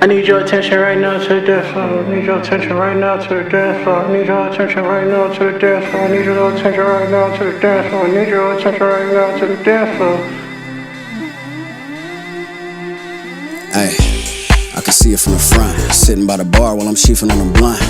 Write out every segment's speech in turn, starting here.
I need your attention right now to the dance floor. I need your attention right now to the dance floor. I need your attention right now to the dance floor. I need your attention right now to the dance floor. I need your attention right now to the dance floor. Hey, I can see it from the front. Sitting by the bar while I'm sheafing on a blunt.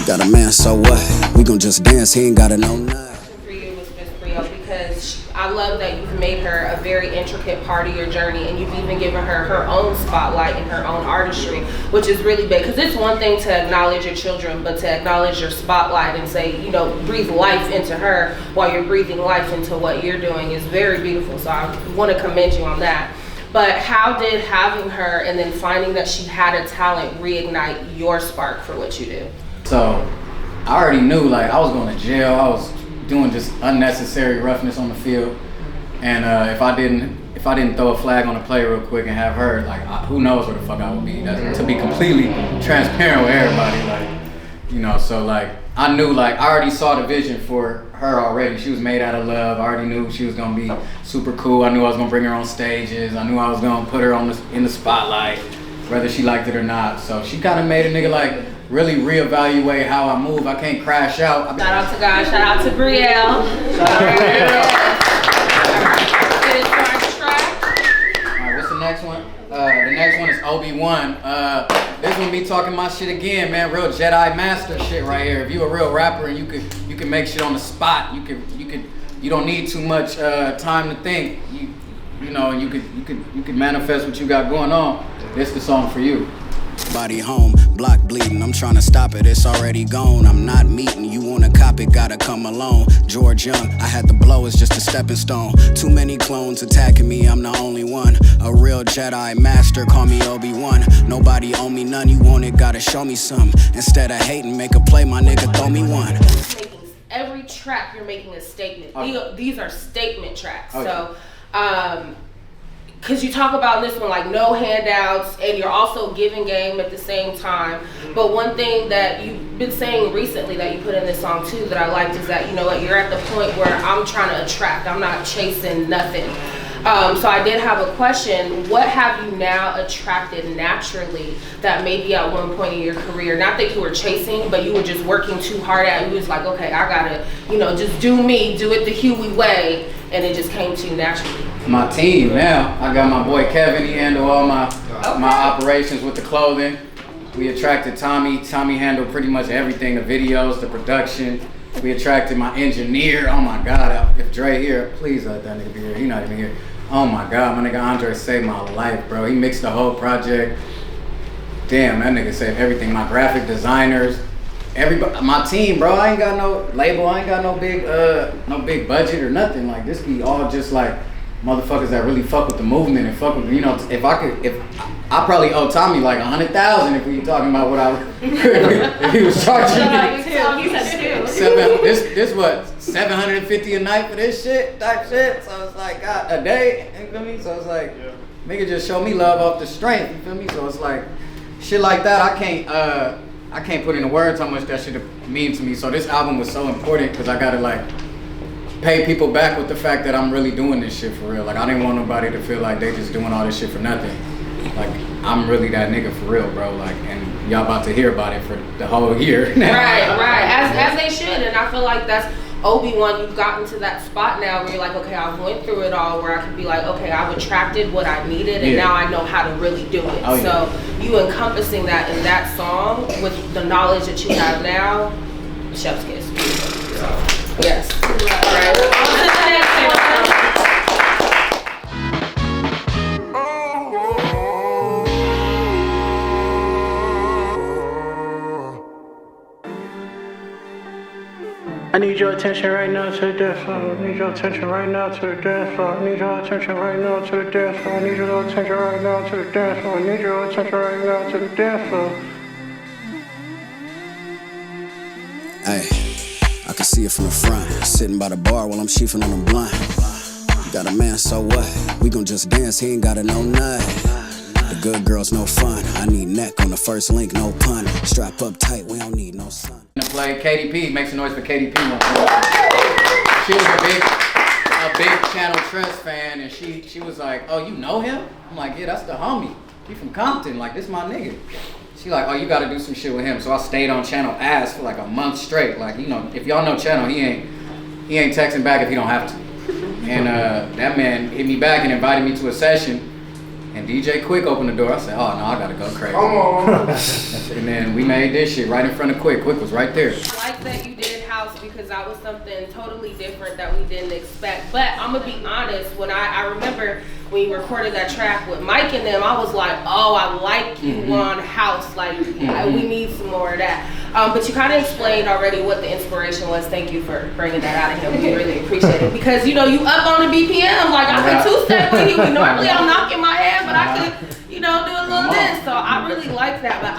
You got a man, so what? We gon' just dance, he ain't gotta know nothing. For you was just real because I love that you've made her a very intricate part of your journey, and you've even given her her own spotlight and her own artistry, which is really big. Because it's one thing to acknowledge your children, but to acknowledge your spotlight and say, you know, breathe life into her while you're breathing life into what you're doing is very beautiful. So I want to commend you on that. But how did having her and then finding that she had a talent reignite your spark for what you do? So I already knew, like, I was going to jail. I was doing just unnecessary roughness on the field, and if I didn't throw a flag on the play real quick and have her, like, who knows where the fuck I would be. To be completely transparent with everybody, like, you know. So like, I knew, like, I already saw the vision for her already. She was made out of love. I already knew she was gonna be super cool. I knew I was gonna bring her on stages. I knew I was gonna put her in the spotlight, whether she liked it or not. So she kind of made a nigga, like, really reevaluate how I move. I can't crash out. Shout out to God. Shout out to Brielle. Shout out to Brielle. Alright, what's the next one? The next one is Obi-Wan. This one be talking my shit again, man. Real Jedi Master shit right here. If you a real rapper and you can make shit on the spot, you don't need too much time to think. You know, you could manifest what you got going on. This the song for you. Body home, block bleeding, I'm trying to stop it, it's already gone. I'm not meeting, you wanna cop it, gotta come alone. George Young, I had to blow, it's just a stepping stone. Too many clones attacking me, I'm the only one. A real Jedi Master, call me Obi-Wan. Nobody owe me none, you want it, gotta show me some. Instead of hating, make a play, my nigga, throw me one. Every track you're making a statement. Okay. These are statement tracks. Okay. So, because you talk about this one like no handouts, and you're also giving game at the same time. But one thing that you've been saying recently that you put in this song too that I liked is that, you know what, you're at the point where I'm trying to attract, I'm not chasing nothing. So I did have a question. What have you now attracted naturally that maybe at one point in your career, not that you were chasing, but you were just working too hard at, you was like, okay, I gotta, you know, just do me, do it the Huey way, and it just came to you naturally? My team now. I got my boy Kevin, he handle all my operations with the clothing. We attracted Tommy. Tommy handled pretty much everything, the videos, the production. We attracted my engineer. Oh my God, if Dre here, please let that nigga be here. He not even here. Oh my God, my nigga Andre saved my life, bro. He mixed the whole project. Damn, that nigga saved everything. My graphic designers, everybody, my team, bro. I ain't got no label. I ain't got no big budget or nothing. Like, this be all just like motherfuckers that really fuck with the movement and fuck with, you know. If I probably owe Tommy like 100,000 if we talking about what if he was charging me. He said two. This what, 750 a night for this shit type shit. So it's like, God, a day. You feel me? So it's like, nigga just show me love off the strength. You feel me? So it's like shit like that. I can't put into words how much that shit mean to me. So this album was so important because I gotta like pay people back with the fact that I'm really doing this shit for real. Like, I didn't want nobody to feel like they just doing all this shit for nothing. Like, I'm really that nigga for real, bro. Like, and y'all about to hear about it for the whole year now. Right. As they should. And I feel like that's Obi-Wan. You've gotten to that spot now where you're like, okay, I went through it all, where I could be like, okay, I've attracted what I needed, and now I know how to really do it. Oh, yeah. So you encompassing that in that song with the knowledge that you have now, chef's kiss. So, yes. All right. On to the next one. I need your attention right now to the dance floor. I need your attention right now to the dance floor. I need your attention right now to the dance floor. I need your attention right now to the dance floor. I need your attention right now to the dance floor. Hey, I can see it from the front. Sitting by the bar while I'm sheafing on a blunt. You got a man, so what? We gon' just dance, he ain't gotta know nothing. The good girls, no fun. I need neck on the first link, no pun. Strap up tight, we don't need no sun. To play KDP, make some noise for KDP. She was a big Channel Trust fan, and she was like, "Oh, you know him?" I'm like, "Yeah, that's the homie." He from Compton, like this my nigga. She like, oh, you gotta do some shit with him. So I stayed on Channel Ass for like a month straight. Like, you know, if y'all know Channel, he ain't texting back if he don't have to. And that man hit me back and invited me to a session. And DJ Quick opened the door. I said, oh no, I gotta go crazy. Come on. And then we made this shit right in front of Quick. Quick was right there. I like that you did house because that was something totally different that we didn't expect. But I'm gonna be honest, when I remember when you recorded that track with Mike and them, I was like, oh, I like you on house. Like, we need some more of that. But you kind of explained already what the inspiration was. Thank you for bringing that out of him. We really appreciate it. Because, you know, you up on the BPM. Like, I could two-step with you. Normally, I'm knocking my head, but I could, you know, do a little this. So I really like that. But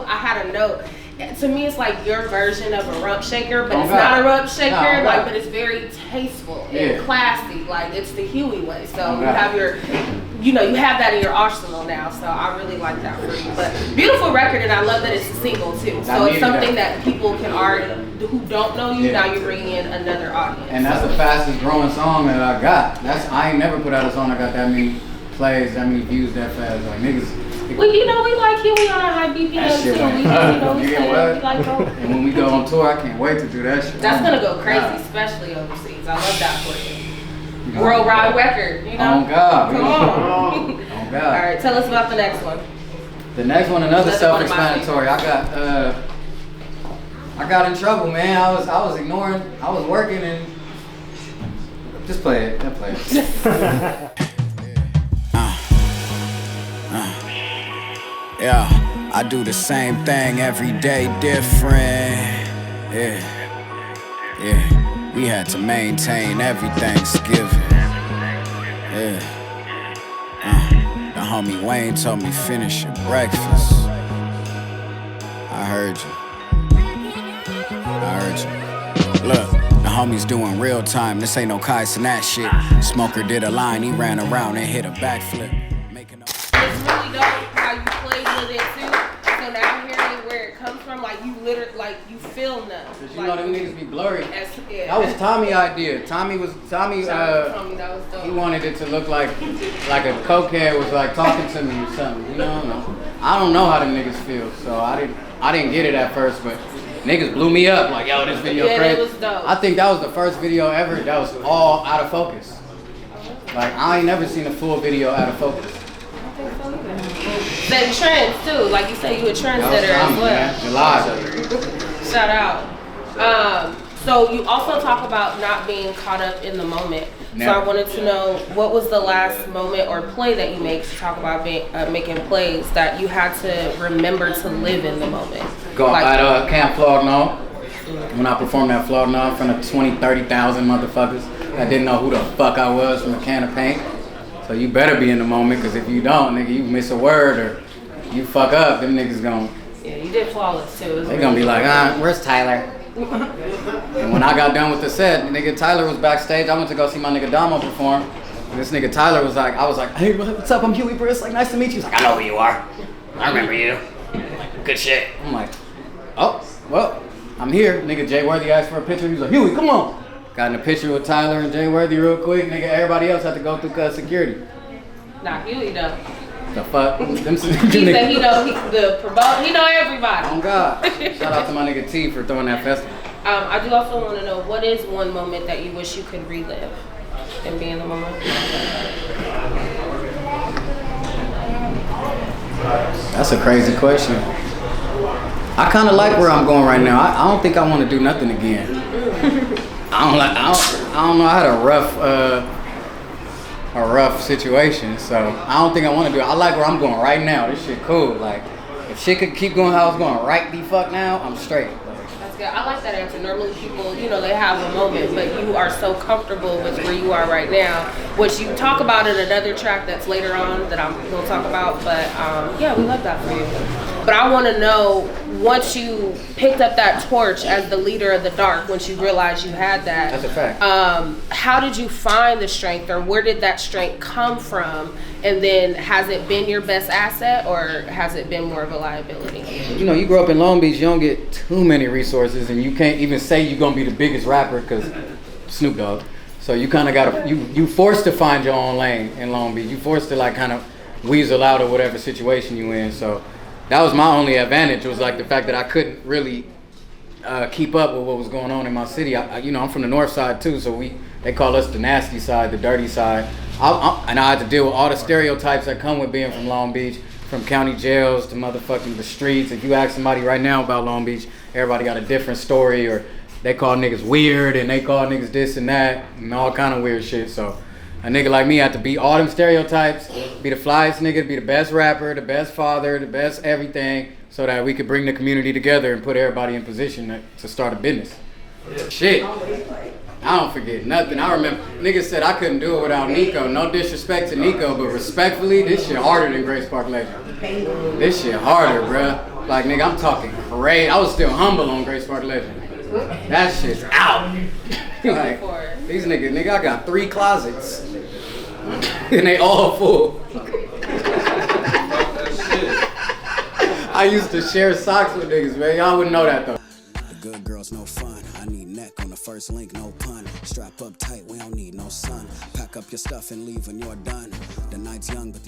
I had a note. To me, it's like your version of a rump shaker, but it's not a rump shaker. Like, but it's very tasteful and classy. Like, it's the Huey way. So you have your, you know, you have that in your arsenal now. So I really like that for you. But beautiful record, and I love that it's a single too. So it's something that people can already, who don't know you, now you're bringing in another audience. And that's the fastest growing song that I got. I ain't never put out a song that got that many plays, that many views that fast. Like niggas. Well, you know, we like Huey on a high BPM too. Like, we like and when we go on tour, I can't wait to do that shit. That's gonna go crazy, especially overseas. I love that for you. Worldwide record, you know? Oh God. Come on. Oh God. All right, tell us about the next one. The next one, another self-explanatory. I got in trouble, man. I was ignoring. I was working and just play it. I'll play it. Yeah, I do the same thing every day, different. Yeah, we had to maintain every Thanksgiving. Yeah, the homie Wayne told me finish your breakfast. I heard you. Look, the homie's doing real time. This ain't no Kai Cenat shit. Smoker did a line, he ran around and hit a backflip. It's really dope how you played with it too. So now I'm hearing where it comes from. Like you literally, like you feel them. Cause you know them niggas be blurry. Yeah. That was Tommy's idea. Tommy, that was dope. He wanted it to look like a cokehead was like talking to me or something. You know, I don't know how them niggas feel, so I didn't get it at first, but niggas blew me up like, yo, this video crazy. It was dope. I think that was the first video ever that was all out of focus. Like I ain't never seen a full video out of focus. That trends too, like you say, you a trendsetter as well. July. Shout out. So you also talk about not being caught up in the moment. Never. So I wanted to know what was the last moment or play that you make. To talk about making plays that you had to remember to live in the moment. At Camp Florida, when I performed at Florida in front of 20,000, 30,000 motherfuckers that didn't know who the fuck I was from a can of paint. So you better be in the moment, because if you don't, nigga, you miss a word or you fuck up, them niggas gon'... Yeah, you did flawless too. They gonna be like, where's Tyler? And when I got done with the set, nigga Tyler was backstage. I went to go see my nigga Damo perform. And this nigga Tyler was like, I was like, hey, what's up? I'm Huey Briss. Like, nice to meet you. He's like, I know who you are. I remember you. Good shit. I'm like, oh, well, I'm here. Nigga Jay Worthy asked for a picture. He was like, Huey, come on. Got in a picture with Tyler and Jay Worthy real quick. Nigga, everybody else had to go through security. Nah, Huey though. The fuck? He said he know everybody. Oh God. Shout out to my nigga T for throwing that festival. I do also want to know, what is one moment that you wish you could relive and be in the moment? That's a crazy question. I kind of like where I'm going right now. I don't think I want to do nothing again. I don't know. I had a rough situation, so I don't think I want to do it. I like where I'm going right now. This shit cool. Like, if shit could keep going how it's going right the fuck now, I'm straight. That's good. I like that answer. Normally people, you know, they have a moment, but you are so comfortable with where you are right now, which you talk about in another track that's later on that I'm going to talk about. But yeah, we love that for you. But I want to know, once you picked up that torch as the leader of the dark, once you realized you had that. That's a fact. How did you find the strength, or where did that strength come from? And then has it been your best asset, or has it been more of a liability? You know, you grow up in Long Beach, you don't get too many resources, and you can't even say you're going to be the biggest rapper because Snoop Dogg. So you kind of got to, you forced to find your own lane in Long Beach. You forced to like kind of weasel out of whatever situation you in. So that was my only advantage, was like the fact that I couldn't really keep up with what was going on in my city. I'm from the north side too, so they call us the nasty side, the dirty side. And I had to deal with all the stereotypes that come with being from Long Beach, from county jails to motherfucking the streets. If you ask somebody right now about Long Beach, everybody got a different story, or they call niggas weird and they call niggas this and that and all kind of weird shit. So a nigga like me had to beat all them stereotypes, be the flyest nigga, be the best rapper, the best father, the best everything, so that we could bring the community together and put everybody in position to start a business. Shit. I don't forget nothing. I remember niggas said I couldn't do it without Nico. No disrespect to Nico, but respectfully, this shit harder than Grace Park Legend. This shit harder, bruh. Like, nigga, I'm talking great. I was still humble on Grace Park Legend. That shit's out. Like, these niggas, nigga, I got 3 closets. And they all full. I used to share socks with niggas, man. Y'all wouldn't know that, though. The good girls, no fun. I need neck on the first link, no pun. Strap up tight, we don't need no sun. Pack up your stuff and leave when you're done. The night's young, but these